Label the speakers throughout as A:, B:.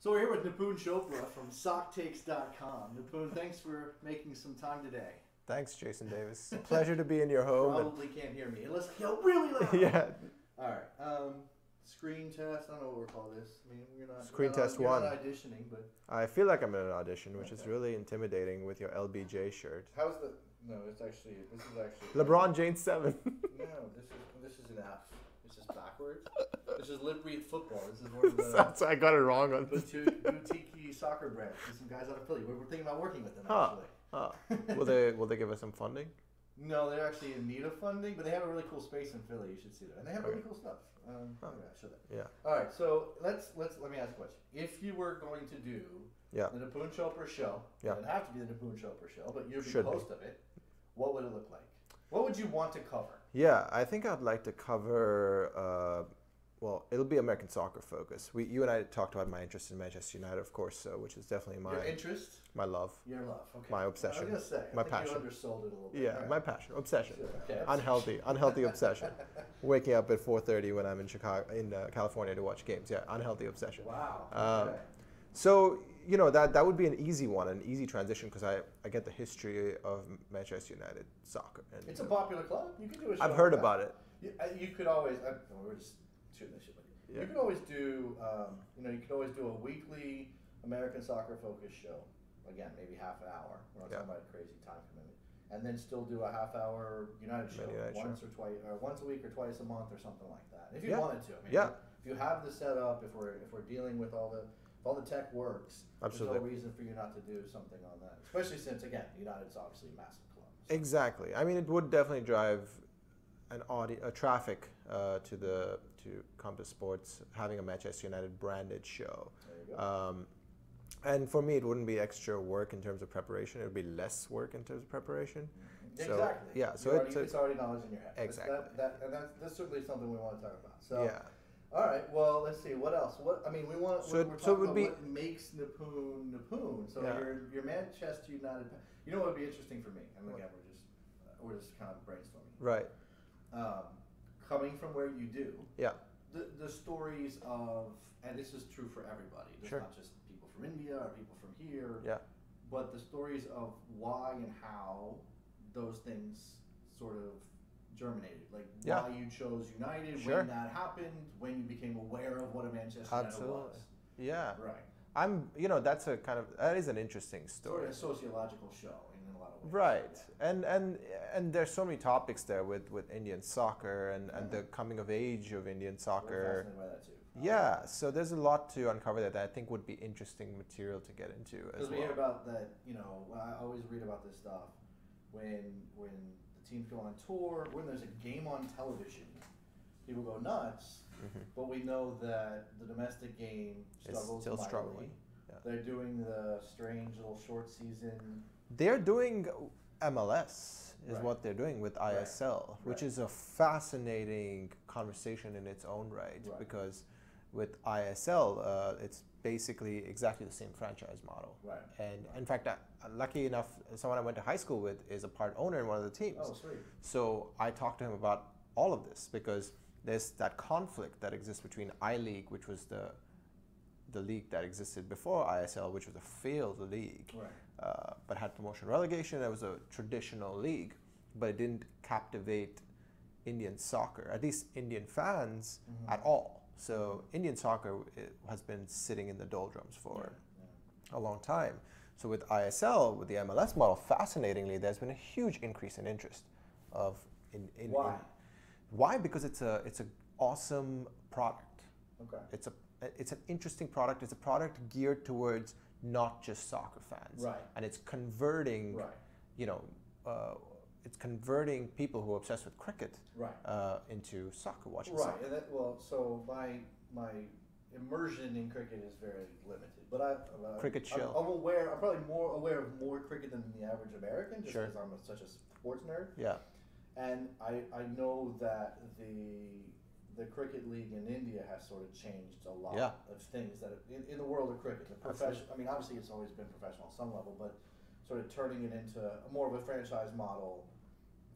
A: So we're here with Nipun Chopra from SockTakes.com. Nipun, thanks for making some time today.
B: Thanks, Jason Davis. Pleasure to be in your home.
A: Probably can't hear me unless you yell really loud.
B: Yeah.
A: All right. Screen test. I don't know what we're calling this. I mean,
B: Screen test
A: you're
B: one.
A: not auditioning, but
B: I feel like I'm in an audition, which is really intimidating with your LBJ shirt.
A: how's the? No, this is actually.
B: LeBron James 7.
A: No, this is an F. It's just backwards. This is Liberty Football. This is one of the
B: So I got it wrong on
A: boutique soccer brands. There's some guys out of Philly. We're thinking about working with them actually.
B: Will they give us some funding?
A: No, they're actually in need of funding, but they have a really cool space in Philly. You should see that, and they have really cool stuff. I'll show that.
B: Yeah.
A: All right, so let me ask a question. If you were going to do the Nipun Chopra show, it would have to be the Nipun Chopra show, but you'd be the host of it. What would it look like? What would you want to cover?
B: Yeah, I think I'd like to cover. Well, it'll be American soccer focus. You and I talked about my interest in Manchester United, of course, which is definitely my
A: interest,
B: my love,
A: your love, okay.
B: my obsession,
A: I was gonna say,
B: my
A: I think
B: passion.
A: You undersold it a little bit.
B: Yeah, my passion, obsession,
A: Okay.
B: unhealthy obsession. Waking up at 4:30 when I'm in California to watch games. Yeah, unhealthy obsession.
A: Wow. Okay.
B: So that would be an easy one, an easy transition, because I get the history of Manchester United soccer. And,
A: it's a popular club. You could do a show.
B: I've heard about it.
A: You could always. We're just shooting this shit with you.
B: Yeah.
A: You could always do. You could always do a weekly American soccer focused show. Again, maybe half an hour. We're not talking about a crazy time commitment, and then still do a half-hour United show once or twice, or once a week or twice a month or something like that. If you wanted to. I mean, if you have the setup, if we're dealing with all the tech works,
B: absolutely,
A: there's no reason for you not to do something on that. Especially since, again, United's obviously a massive club. So.
B: Exactly. I mean, it would definitely drive a traffic to Compass Sports having a Manchester United branded show.
A: There you go.
B: And for me, it wouldn't be extra work in terms of preparation. It would be less work in terms of preparation.
A: Exactly.
B: So, yeah. So
A: it's already knowledge in your head.
B: Exactly.
A: That's certainly something we want to talk about. So.
B: Yeah.
A: All right. Well, let's see. What else? We're talking about what makes Nipun Nipun. So your Manchester United. You know what would be interesting for me? And again, we're just kind of brainstorming.
B: Right.
A: Coming from where you do.
B: Yeah.
A: The stories of, and this is true for everybody. It's not just people from India or people from here.
B: Yeah.
A: But the stories of why and how those things sort of germinated, like why you chose United, when that happened, when you became aware of what a Manchester United was.
B: Yeah.
A: Right.
B: That is an interesting story.
A: Sort of a sociological show in a lot of ways.
B: Right. And there's so many topics there with Indian soccer and the coming of age of Indian soccer.
A: We're fascinated by that too.
B: Yeah, so there's a lot to uncover that I think would be interesting material to get into as well.
A: Because we hear about that, I always read about this stuff when the teams go on tour, when there's a game on television, people go nuts, but we know that the domestic game struggles
B: still
A: mightily.
B: struggling. Yeah.
A: They're doing the strange little short season.
B: They're doing MLS is what they're doing with ISL, which is a fascinating conversation in its own right. Because with ISL, it's basically exactly the same franchise model.
A: Right.
B: And in fact, lucky enough, someone I went to high school with is a part owner in one of the teams.
A: Oh, sweet.
B: So I talked to him about all of this because there's that conflict that exists between I-League, which was the league that existed before ISL, which was a failed league, but had promotion relegation. It was a traditional league, but it didn't captivate Indian soccer, at least Indian fans, at all. So Indian soccer has been sitting in the doldrums for a long time. So with ISL, with the MLS model, fascinatingly, there's been a huge increase in interest
A: Why?
B: Why? Because it's a awesome product. Okay. It's an interesting product. It's a product geared towards not just soccer fans. Right. And it's converting, it's converting people who are obsessed with cricket into soccer watching.
A: Right.
B: Soccer.
A: And so my immersion in cricket is very limited, but
B: cricket chill.
A: I'm probably more aware of more cricket than the average American, just because I'm such a sports nerd.
B: Yeah. And
A: I know that the cricket league in India has sort of changed a lot of things that in the world of cricket. I mean, obviously it's always been professional at some level, but sort of turning it into more of a franchise model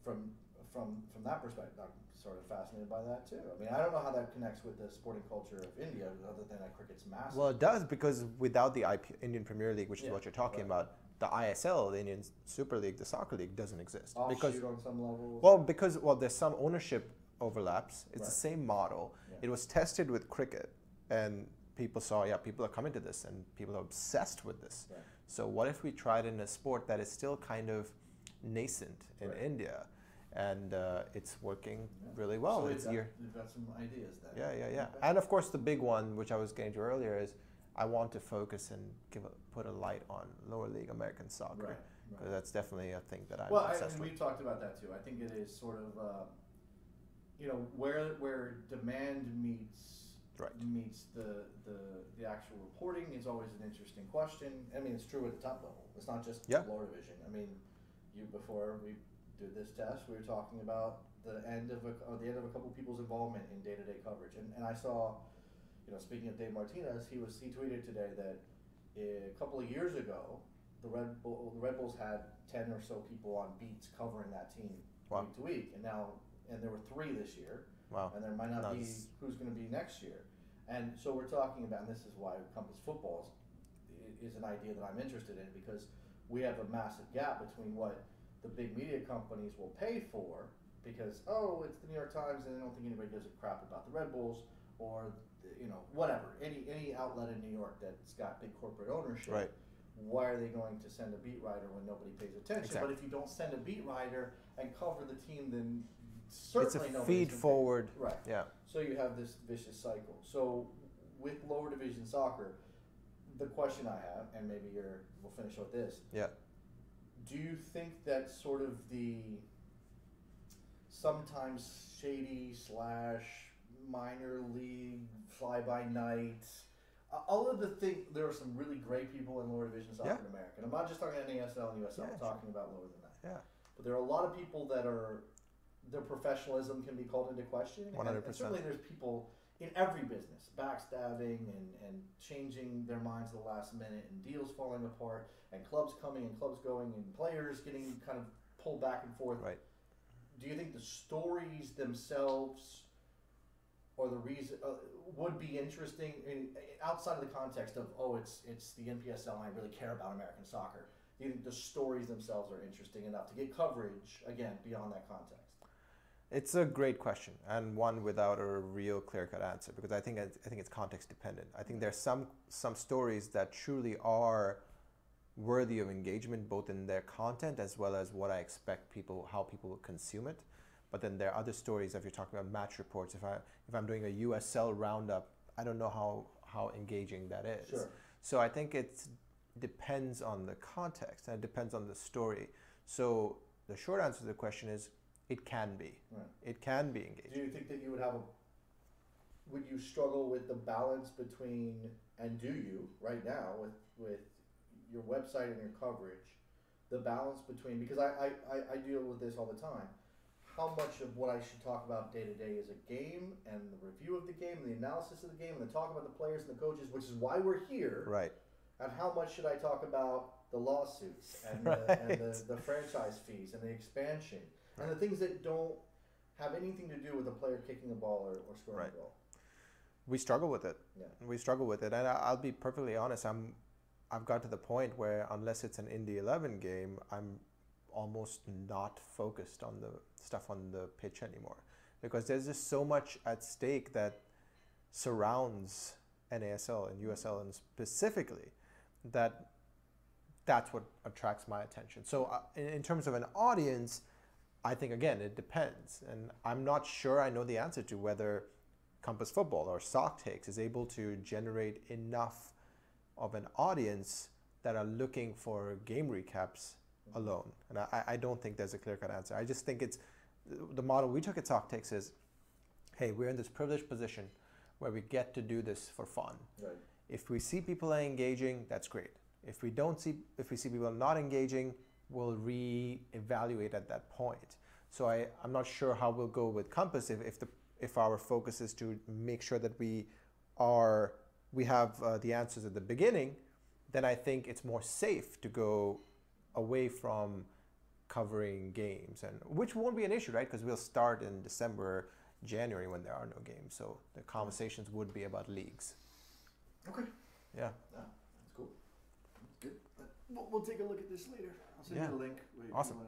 A: from from that perspective, I'm sort of fascinated by that too. I mean, I don't know how that connects with the sporting culture of India, other than that cricket's massive.
B: Well, it does, because without the Indian Premier League, which is what you're talking about, the ISL, the Indian Super League, the soccer league, doesn't exist.
A: Offshoot on some levels.
B: Well, there's some ownership overlaps. It's the same model. Yeah. It was tested with cricket, and people saw, people are coming to this, and people are obsessed with this. Right. So what if we tried in a sport that is still kind of nascent in India, and it's working really well?
A: So you've got some ideas there.
B: Yeah. Okay. And of course, the big one, which I was getting to earlier, is I want to focus and put a light on lower league American soccer. Because that's definitely a thing that I'm obsessed with.
A: We've talked about that too. I think it is sort of, where demand meets the actual reporting is always an interesting question. I mean, it's true at the top level. It's not just lower division. I mean, before we did this test, we were talking about the end of a couple people's involvement in day-to-day coverage, and I saw, speaking of Dave Martinez, he tweeted today that a couple of years ago, the Red Bulls had 10 or so people on beats covering that team week to week, and there were 3 this year.
B: Wow.
A: And there might not be who's going to be next year. And so we're talking about, and this is why Compass Football is an idea that I'm interested in, because we have a massive gap between what the big media companies will pay for, because, it's the New York Times and I don't think anybody gives a crap about the Red Bulls, or, whatever, any outlet in New York that's got big corporate ownership.
B: Right.
A: Why are they going to send a beat writer when nobody pays attention?
B: Exactly.
A: But if you don't send a beat writer and cover the team, then certainly
B: it's a feed forward.
A: Right.
B: Yeah.
A: So you have this vicious cycle. So with lower division soccer, the question I have, and maybe we'll finish with this.
B: Yeah.
A: Do you think that sort of the sometimes shady / minor league fly by night, all of the things, there are some really great people in lower division soccer in America. And I'm not just talking NASL and USL, I'm talking about lower than that.
B: Yeah.
A: But there are a lot of people that their professionalism can be called into question.
B: 100%.
A: And certainly there's people in every business, backstabbing and changing their minds at the last minute, and deals falling apart, and clubs coming and clubs going, and players getting kind of pulled back and forth.
B: Right.
A: Do you think the stories themselves or the reason would be interesting outside of the context of, it's the NPSL and I really care about American soccer? Do you think the stories themselves are interesting enough to get coverage, again, beyond that context?
B: It's a great question, and one without a real clear-cut answer, because I think it's context dependent. I think there's some stories that truly are worthy of engagement, both in their content as well as what I expect how people will consume it. But then there are other stories, if you're talking about match reports, if I'm doing a USL roundup, I don't know how engaging that is.
A: Sure.
B: So I think it depends on the context, and it depends on the story. So the short answer to the question is, it can be. Right. It can be engaging.
A: Do you think that you would you struggle with the balance between, and do you right now with your website and your coverage, the balance between, because I deal with this all the time, how much of what I should talk about day to day is a game and the review of the game and the analysis of the game and the talk about the players and the coaches, which is why we're here.
B: Right.
A: And how much should I talk about the lawsuits and, the franchise fees and the expansion and the things that don't have anything to do with a player kicking a ball or scoring a goal?
B: We struggle with it.
A: Yeah.
B: We struggle with it. And I'll be perfectly honest, I've got to the point where unless it's an Indy 11 game, I'm almost not focused on the stuff on the pitch anymore, because there's just so much at stake that surrounds NASL and USL, and specifically that's what attracts my attention. So in terms of an audience, I think, again, it depends. And I'm not sure I know the answer to whether Compass Football or Sock Takes is able to generate enough of an audience that are looking for game recaps alone. And I don't think there's a clear-cut answer. I just think it's the model we took at Sock Takes is, hey, we're in this privileged position where we get to do this for fun.
A: Right.
B: If we see people are engaging, that's great. If we see people not engaging, we'll re-evaluate at that point. So I'm not sure how we'll go with Compass if our focus is to make sure that we have the answers at the beginning. Then I think it's more safe to go away from covering games, and which won't be an issue, right? Because we'll start in December, January when there are no games. So the conversations would be about leagues.
A: Okay.
B: Yeah.
A: That's cool. That's good. We'll take a look at this later. I'll send you the link.
B: Awesome.